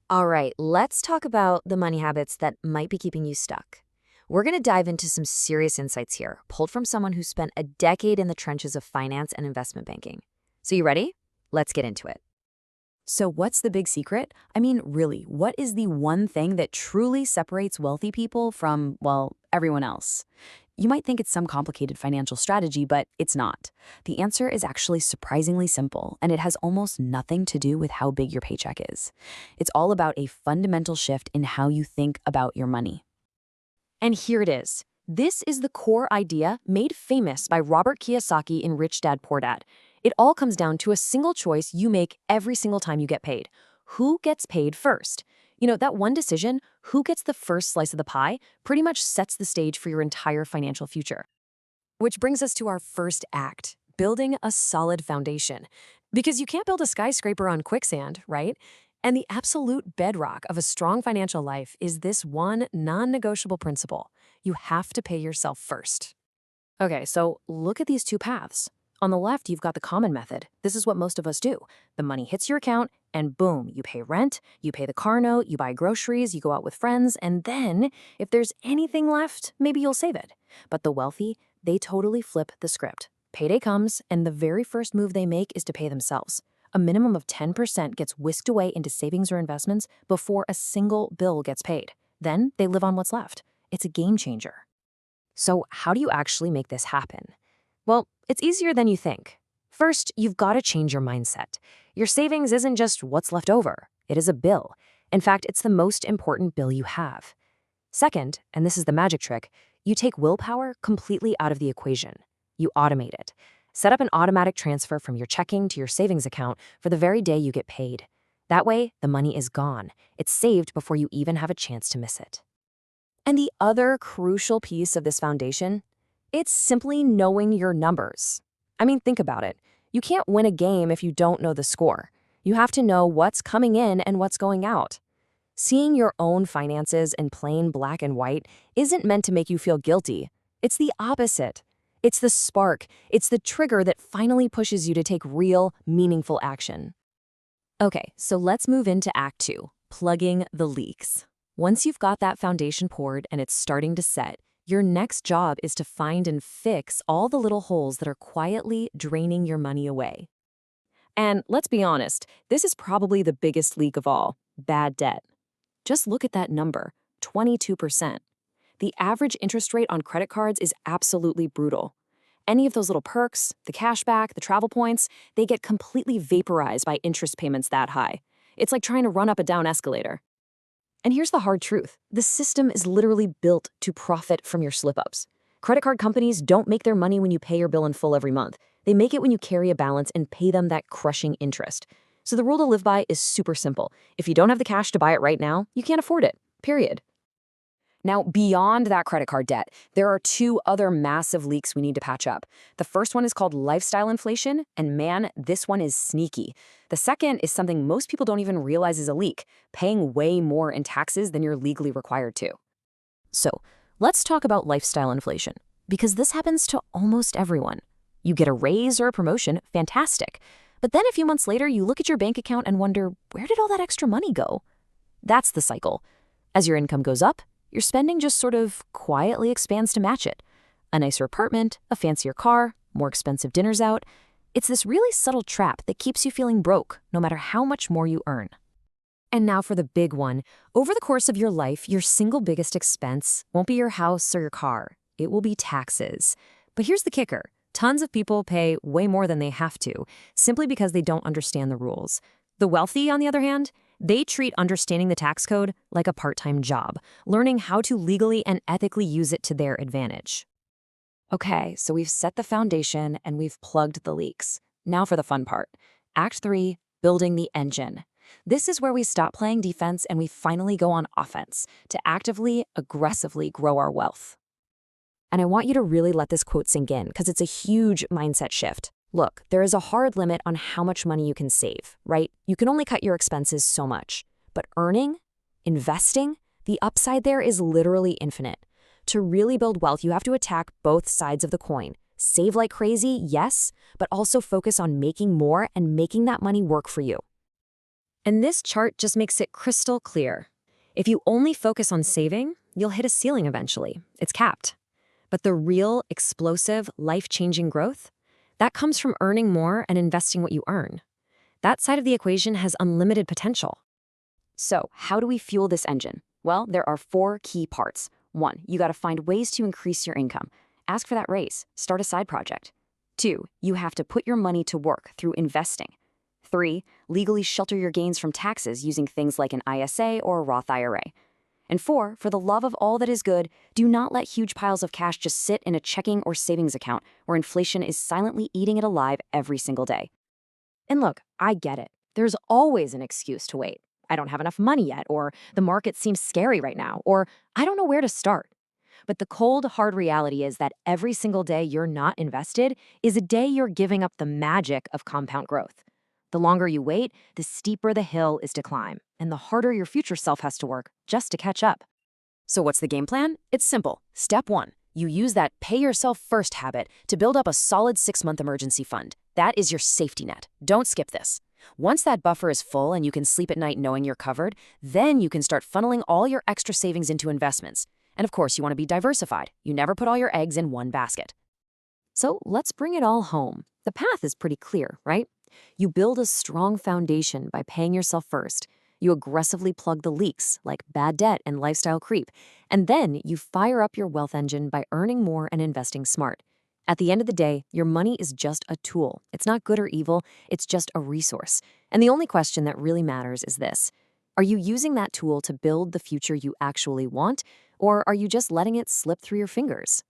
All right, let's talk about the money habits that might be keeping you stuck. We're going to dive into some serious insights here, pulled from someone who spent a decade in the trenches of finance and investment banking. So, you ready? Let's get into it. So, what's the big secret? I mean, really, what is the one thing that truly separates wealthy people from, well, everyone else? You might think it's some complicated financial strategy, but it's not. The answer is actually surprisingly simple, and it has almost nothing to do with how big your paycheck is. It's all about a fundamental shift in how you think about your money. And here it is. This is the core idea made famous by Robert Kiyosaki in Rich Dad Poor Dad. It all comes down to a single choice you make every single time you get paid. Who gets paid first? That one decision, who gets the first slice of the pie, pretty much sets the stage for your entire financial future. Which brings us to our first act, building a solid foundation. Because you can't build a skyscraper on quicksand, right? And the absolute bedrock of a strong financial life is this one non-negotiable principle. You have to pay yourself first. Okay, so look at these two paths. On the left, you've got the common method. This is what most of us do. The money hits your account, and boom, you pay rent, you pay the car note, you buy groceries, you go out with friends, and then, if there's anything left, maybe you'll save it. But the wealthy, they totally flip the script. Payday comes, and the very first move they make is to pay themselves. A minimum of 10% gets whisked away into savings or investments before a single bill gets paid. Then they live on what's left. It's a game changer. So, how do you actually make this happen? Well, it's easier than you think. First, you've got to change your mindset. Your savings isn't just what's left over, it is a bill. In fact, it's the most important bill you have. Second, and this is the magic trick, you take willpower completely out of the equation. You automate it. Set up an automatic transfer from your checking to your savings account for the very day you get paid. That way, the money is gone. It's saved before you even have a chance to miss it. And the other crucial piece of this foundation, it's simply knowing your numbers. I mean, think about it. You can't win a game if you don't know the score. You have to know what's coming in and what's going out. Seeing your own finances in plain black and white isn't meant to make you feel guilty. It's the opposite. It's the spark. It's the trigger that finally pushes you to take real, meaningful action. Okay, so let's move into Act 2, plugging the leaks. Once you've got that foundation poured and it's starting to set, your next job is to find and fix all the little holes that are quietly draining your money away. And let's be honest, this is probably the biggest leak of all, bad debt. Just look at that number, 22%. The average interest rate on credit cards is absolutely brutal. Any of those little perks, the cashback, the travel points, they get completely vaporized by interest payments that high. It's like trying to run up a down escalator. And here's the hard truth. The system is literally built to profit from your slip-ups. Credit card companies don't make their money when you pay your bill in full every month. They make it when you carry a balance and pay them that crushing interest. So the rule to live by is super simple. If you don't have the cash to buy it right now, you can't afford it, period. Now, beyond that credit card debt, there are two other massive leaks we need to patch up. The first one is called lifestyle inflation, and man, this one is sneaky. The second is something most people don't even realize is a leak, paying way more in taxes than you're legally required to. So, let's talk about lifestyle inflation, because this happens to almost everyone. You get a raise or a promotion, fantastic. But then a few months later, you look at your bank account and wonder, where did all that extra money go? That's the cycle. As your income goes up, your spending just sort of quietly expands to match it. A nicer apartment, a fancier car, more expensive dinners out. It's this really subtle trap that keeps you feeling broke, no matter how much more you earn. And now for the big one. Over the course of your life, your single biggest expense won't be your house or your car. It will be taxes. But here's the kicker. Tons of people pay way more than they have to, simply because they don't understand the rules. The wealthy, on the other hand, they treat understanding the tax code like a part-time job, learning how to legally and ethically use it to their advantage. Okay, so we've set the foundation and we've plugged the leaks. Now for the fun part. Act 3, building the engine. This is where we stop playing defense and we finally go on offense to actively, aggressively grow our wealth. And I want you to really let this quote sink in because it's a huge mindset shift. Look, there is a hard limit on how much money you can save, right? You can only cut your expenses so much. But earning, investing, the upside there is literally infinite. To really build wealth, you have to attack both sides of the coin. Save like crazy, yes, but also focus on making more and making that money work for you. And this chart just makes it crystal clear. If you only focus on saving, you'll hit a ceiling eventually. It's capped. But the real, explosive, life-changing growth, that comes from earning more and investing what you earn. That side of the equation has unlimited potential. So, how do we fuel this engine? Well, there are 4 key parts. 1, you got to find ways to increase your income. Ask for that raise. Start a side project. 2, you have to put your money to work through investing. 3, legally shelter your gains from taxes using things like an ISA or a Roth IRA. And 4, for the love of all that is good, do not let huge piles of cash just sit in a checking or savings account where inflation is silently eating it alive every single day. And look, I get it. There's always an excuse to wait. I don't have enough money yet, or the market seems scary right now, or I don't know where to start. But the cold, hard reality is that every single day you're not invested is a day you're giving up the magic of compound growth. The longer you wait, the steeper the hill is to climb, and the harder your future self has to work just to catch up. So what's the game plan? It's simple. Step 1, you use that pay yourself first habit to build up a solid 6-month emergency fund. That is your safety net. Don't skip this. Once that buffer is full and you can sleep at night knowing you're covered, then you can start funneling all your extra savings into investments. And of course, you want to be diversified. You never put all your eggs in one basket. So let's bring it all home. The path is pretty clear, right? You build a strong foundation by paying yourself first. You aggressively plug the leaks, like bad debt and lifestyle creep. And then you fire up your wealth engine by earning more and investing smart. At the end of the day, your money is just a tool. It's not good or evil, it's just a resource. And the only question that really matters is this: are you using that tool to build the future you actually want, or are you just letting it slip through your fingers?